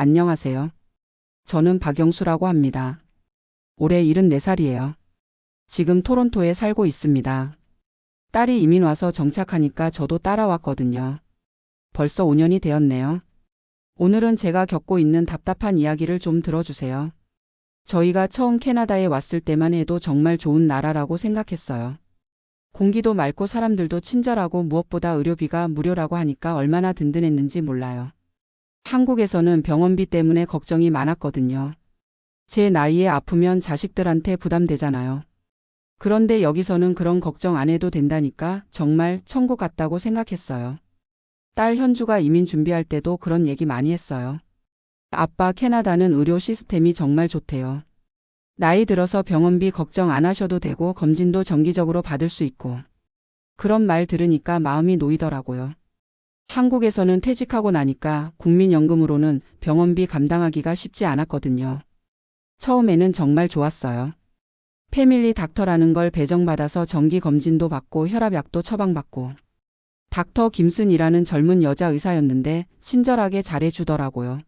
안녕하세요. 저는 박영수라고 합니다. 올해 74살이에요. 지금 토론토에 살고 있습니다. 딸이 이민 와서 정착하니까 저도 따라왔거든요. 벌써 5년이 되었네요. 오늘은 제가 겪고 있는 답답한 이야기를 좀 들어주세요. 저희가 처음 캐나다에 왔을 때만 해도 정말 좋은 나라라고 생각했어요. 공기도 맑고 사람들도 친절하고 무엇보다 의료비가 무료라고 하니까 얼마나 든든했는지 몰라요. 한국에서는 병원비 때문에 걱정이 많았거든요. 제 나이에 아프면 자식들한테 부담되잖아요. 그런데 여기서는 그런 걱정 안 해도 된다니까 정말 천국 같다고 생각했어요. 딸 현주가 이민 준비할 때도 그런 얘기 많이 했어요. 아빠, 캐나다는 의료 시스템이 정말 좋대요. 나이 들어서 병원비 걱정 안 하셔도 되고 검진도 정기적으로 받을 수 있고. 그런 말 들으니까 마음이 놓이더라고요. 한국에서는 퇴직하고 나니까 국민연금으로는 병원비 감당하기가 쉽지 않았거든요. 처음에는 정말 좋았어요. 패밀리 닥터라는 걸 배정받아서 정기 검진도 받고 혈압약도 처방받고. 닥터 김슨이라는 젊은 여자 의사였는데 친절하게 잘해주더라고요.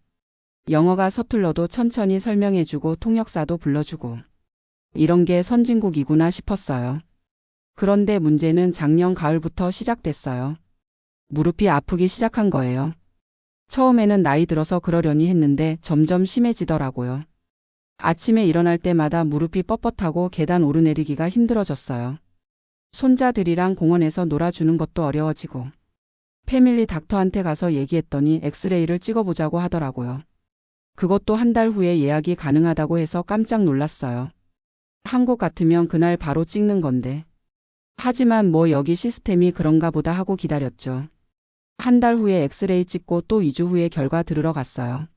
영어가 서툴러도 천천히 설명해주고 통역사도 불러주고. 이런 게 선진국이구나 싶었어요. 그런데 문제는 작년 가을부터 시작됐어요. 무릎이 아프기 시작한 거예요. 처음에는 나이 들어서 그러려니 했는데 점점 심해지더라고요. 아침에 일어날 때마다 무릎이 뻣뻣하고 계단 오르내리기가 힘들어졌어요. 손자들이랑 공원에서 놀아주는 것도 어려워지고. 패밀리 닥터한테 가서 얘기했더니 엑스레이를 찍어보자고 하더라고요. 그것도 한 달 후에 예약이 가능하다고 해서 깜짝 놀랐어요. 한국 같으면 그날 바로 찍는 건데. 하지만 뭐 여기 시스템이 그런가 보다 하고 기다렸죠. 한 달 후에 엑스레이 찍고 또 2주 후에 결과 들으러 갔어요.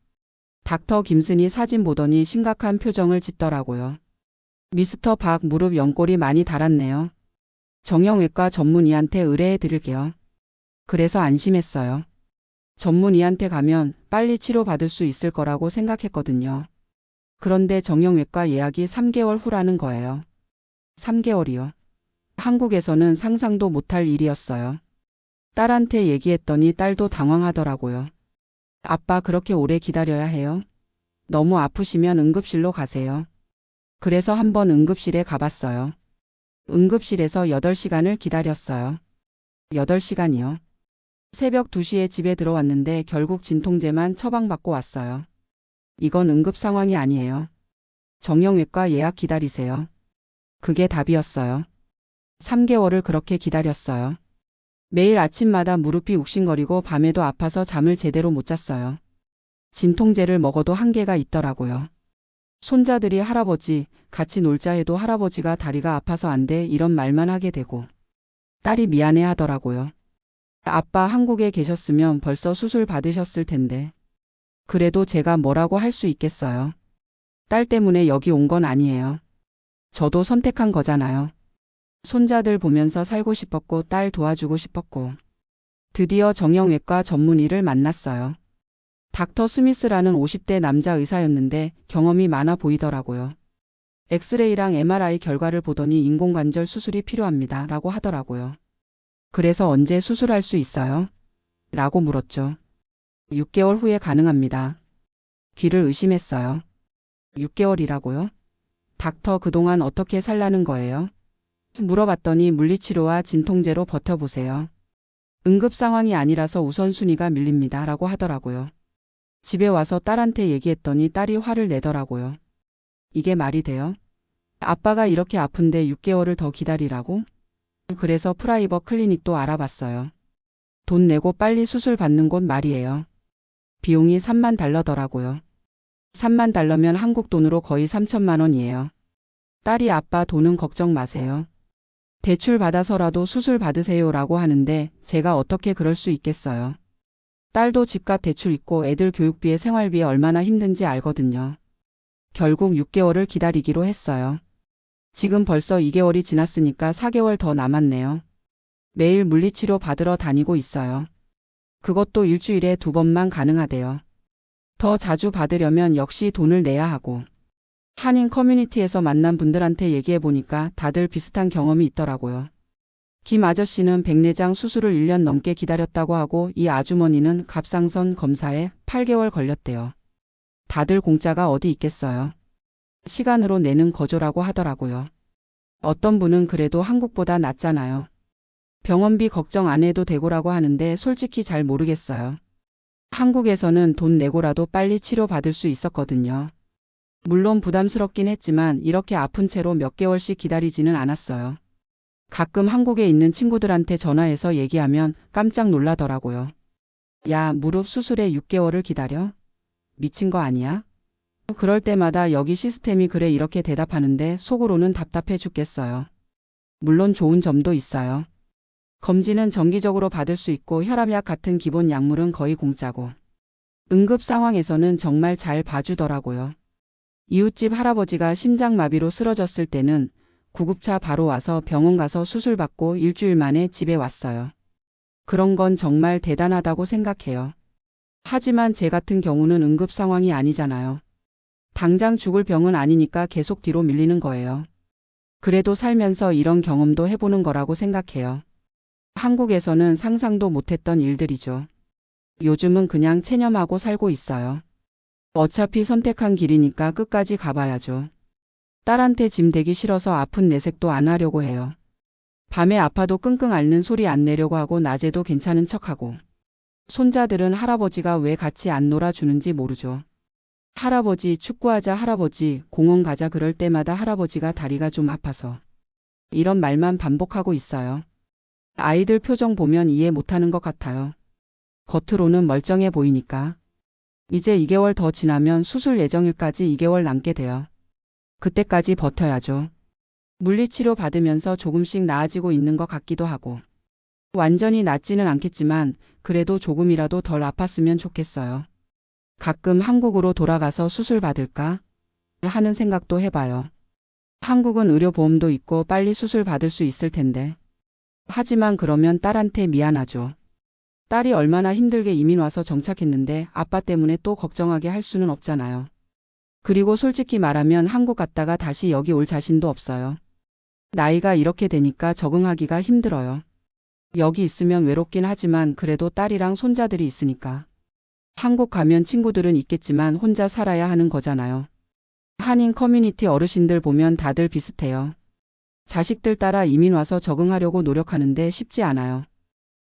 닥터 김슨이 사진 보더니 심각한 표정을 짓더라고요. 미스터 박, 무릎 연골이 많이 닳았네요. 정형외과 전문의한테 의뢰해 드릴게요. 그래서 안심했어요. 전문의한테 가면 빨리 치료받을 수 있을 거라고 생각했거든요. 그런데 정형외과 예약이 3개월 후라는 거예요. 3개월이요. 한국에서는 상상도 못할 일이었어요. 딸한테 얘기했더니 딸도 당황하더라고요. 아빠, 그렇게 오래 기다려야 해요? 너무 아프시면 응급실로 가세요. 그래서 한번 응급실에 가봤어요. 응급실에서 8시간을 기다렸어요. 8시간이요. 새벽 2시에 집에 들어왔는데 결국 진통제만 처방받고 왔어요. 이건 응급 상황이 아니에요. 정형외과 예약 기다리세요. 그게 답이었어요. 3개월을 그렇게 기다렸어요. 매일 아침마다 무릎이 욱신거리고 밤에도 아파서 잠을 제대로 못 잤어요. 진통제를 먹어도 한계가 있더라고요. 손자들이 할아버지, 같이 놀자 해도 할아버지가 다리가 아파서 안 돼 이런 말만 하게 되고. 딸이 미안해 하더라고요. 아빠, 한국에 계셨으면 벌써 수술 받으셨을 텐데. 그래도 제가 뭐라고 할 수 있겠어요. 딸 때문에 여기 온 건 아니에요. 저도 선택한 거잖아요. 손자들 보면서 살고 싶었고 딸 도와주고 싶었고. 드디어 정형외과 전문의를 만났어요. 닥터 스미스라는 50대 남자 의사였는데 경험이 많아 보이더라고요. 엑스레이랑 MRI 결과를 보더니 인공관절 수술이 필요합니다 라고 하더라고요. 그래서 언제 수술할 수 있어요? 라고 물었죠. 6개월 후에 가능합니다. 귀를 의심했어요. 6개월이라고요? 닥터, 그동안 어떻게 살라는 거예요? 물어봤더니 물리치료와 진통제로 버텨보세요. 응급 상황이 아니라서 우선순위가 밀립니다 라고 하더라고요. 집에 와서 딸한테 얘기했더니 딸이 화를 내더라고요. 이게 말이 돼요? 아빠가 이렇게 아픈데 6개월을 더 기다리라고? 그래서 프라이버 클리닉도 알아봤어요. 돈 내고 빨리 수술 받는 곳 말이에요. 비용이 3만 달러더라고요. 3만 달러면 한국 돈으로 거의 3천만 원이에요. 딸이 아빠, 돈은 걱정 마세요. 대출 받아서라도 수술 받으세요라고 하는데 제가 어떻게 그럴 수 있겠어요. 딸도 집값 대출 있고 애들 교육비에 생활비에 얼마나 힘든지 알거든요. 결국 6개월을 기다리기로 했어요. 지금 벌써 2개월이 지났으니까 4개월 더 남았네요. 매일 물리치료 받으러 다니고 있어요. 그것도 일주일에 2번만 가능하대요. 더 자주 받으려면 역시 돈을 내야 하고. 한인 커뮤니티에서 만난 분들한테 얘기해보니까 다들 비슷한 경험이 있더라고요. 김 아저씨는 백내장 수술을 1년 넘게 기다렸다고 하고 이 아주머니는 갑상선 검사에 8개월 걸렸대요. 다들 공짜가 어디 있겠어요. 시간으로 내는 거조라고 하더라고요. 어떤 분은 그래도 한국보다 낫잖아요. 병원비 걱정 안 해도 되고라고 하는데 솔직히 잘 모르겠어요. 한국에서는 돈 내고라도 빨리 치료받을 수 있었거든요. 물론 부담스럽긴 했지만 이렇게 아픈 채로 몇 개월씩 기다리지는 않았어요. 가끔 한국에 있는 친구들한테 전화해서 얘기하면 깜짝 놀라더라고요. 야, 무릎 수술에 6개월을 기다려? 미친 거 아니야? 그럴 때마다 여기 시스템이 그래 이렇게 대답하는데 속으로는 답답해 죽겠어요. 물론 좋은 점도 있어요. 검진은 정기적으로 받을 수 있고 혈압약 같은 기본 약물은 거의 공짜고. 응급 상황에서는 정말 잘 봐주더라고요. 이웃집 할아버지가 심장마비로 쓰러졌을 때는 구급차 바로 와서 병원 가서 수술받고 일주일 만에 집에 왔어요. 그런 건 정말 대단하다고 생각해요. 하지만 제 같은 경우는 응급 상황이 아니잖아요. 당장 죽을 병은 아니니까 계속 뒤로 밀리는 거예요. 그래도 살면서 이런 경험도 해보는 거라고 생각해요. 한국에서는 상상도 못했던 일들이죠. 요즘은 그냥 체념하고 살고 있어요. 어차피 선택한 길이니까 끝까지 가봐야죠. 딸한테 짐 되기 싫어서 아픈 내색도 안 하려고 해요. 밤에 아파도 끙끙 앓는 소리 안 내려고 하고 낮에도 괜찮은 척하고. 손자들은 할아버지가 왜 같이 안 놀아주는지 모르죠. 할아버지 축구하자, 할아버지 공원 가자, 그럴 때마다 할아버지가 다리가 좀 아파서. 이런 말만 반복하고 있어요. 아이들 표정 보면 이해 못하는 것 같아요. 겉으로는 멀쩡해 보이니까. 이제 2개월 더 지나면 수술 예정일까지 2개월 남게 돼요. 그때까지 버텨야죠. 물리치료 받으면서 조금씩 나아지고 있는 것 같기도 하고. 완전히 낫지는 않겠지만 그래도 조금이라도 덜 아팠으면 좋겠어요. 가끔 한국으로 돌아가서 수술 받을까 하는 생각도 해봐요. 한국은 의료보험도 있고 빨리 수술 받을 수 있을 텐데. 하지만 그러면 딸한테 미안하죠. 딸이 얼마나 힘들게 이민 와서 정착했는데 아빠 때문에 또 걱정하게 할 수는 없잖아요. 그리고 솔직히 말하면 한국 갔다가 다시 여기 올 자신도 없어요. 나이가 이렇게 되니까 적응하기가 힘들어요. 여기 있으면 외롭긴 하지만 그래도 딸이랑 손자들이 있으니까. 한국 가면 친구들은 있겠지만 혼자 살아야 하는 거잖아요. 한인 커뮤니티 어르신들 보면 다들 비슷해요. 자식들 따라 이민 와서 적응하려고 노력하는데 쉽지 않아요.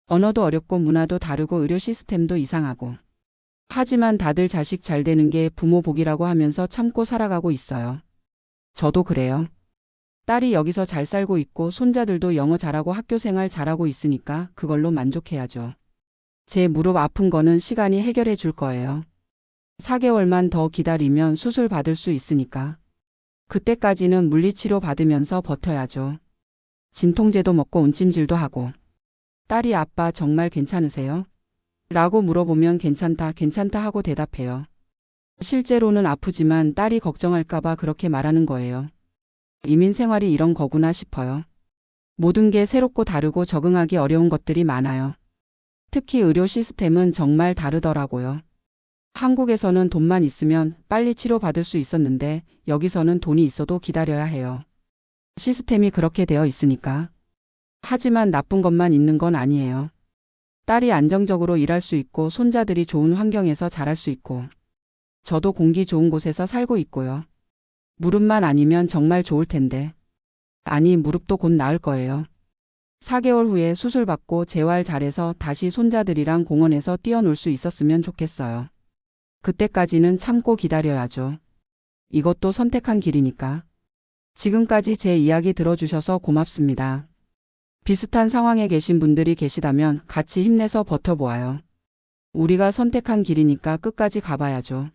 언어도 어렵고 문화도 다르고 의료 시스템도 이상하고. 하지만 다들 자식 잘 되는 게 부모 복이라고 하면서 참고 살아가고 있어요. 저도 그래요. 딸이 여기서 잘 살고 있고 손자들도 영어 잘하고 학교 생활 잘하고 있으니까 그걸로 만족해야죠. 제 무릎 아픈 거는 시간이 해결해 줄 거예요. 4개월만 더 기다리면 수술 받을 수 있으니까. 그때까지는 물리치료 받으면서 버텨야죠. 진통제도 먹고 온찜질도 하고. 딸이 아빠 정말 괜찮으세요? 라고 물어보면 괜찮다 하고 대답해요. 실제로는 아프지만 딸이 걱정할까봐 그렇게 말하는 거예요. 이민 생활이 이런 거구나 싶어요. 모든 게 새롭고 다르고 적응하기 어려운 것들이 많아요. 특히 의료 시스템은 정말 다르더라고요. 한국에서는 돈만 있으면 빨리 치료받을 수 있었는데 여기서는 돈이 있어도 기다려야 해요. 시스템이 그렇게 되어 있으니까. 하지만 나쁜 것만 있는 건 아니에요. 딸이 안정적으로 일할 수 있고 손자들이 좋은 환경에서 자랄 수 있고. 저도 공기 좋은 곳에서 살고 있고요. 무릎만 아니면 정말 좋을 텐데. 아니, 무릎도 곧 나을 거예요. 4개월 후에 수술받고 재활 잘해서 다시 손자들이랑 공원에서 뛰어놀 수 있었으면 좋겠어요. 그때까지는 참고 기다려야죠. 이것도 선택한 길이니까. 지금까지 제 이야기 들어주셔서 고맙습니다. 비슷한 상황에 계신 분들이 계시다면 같이 힘내서 버텨보아요. 우리가 선택한 길이니까 끝까지 가봐야죠.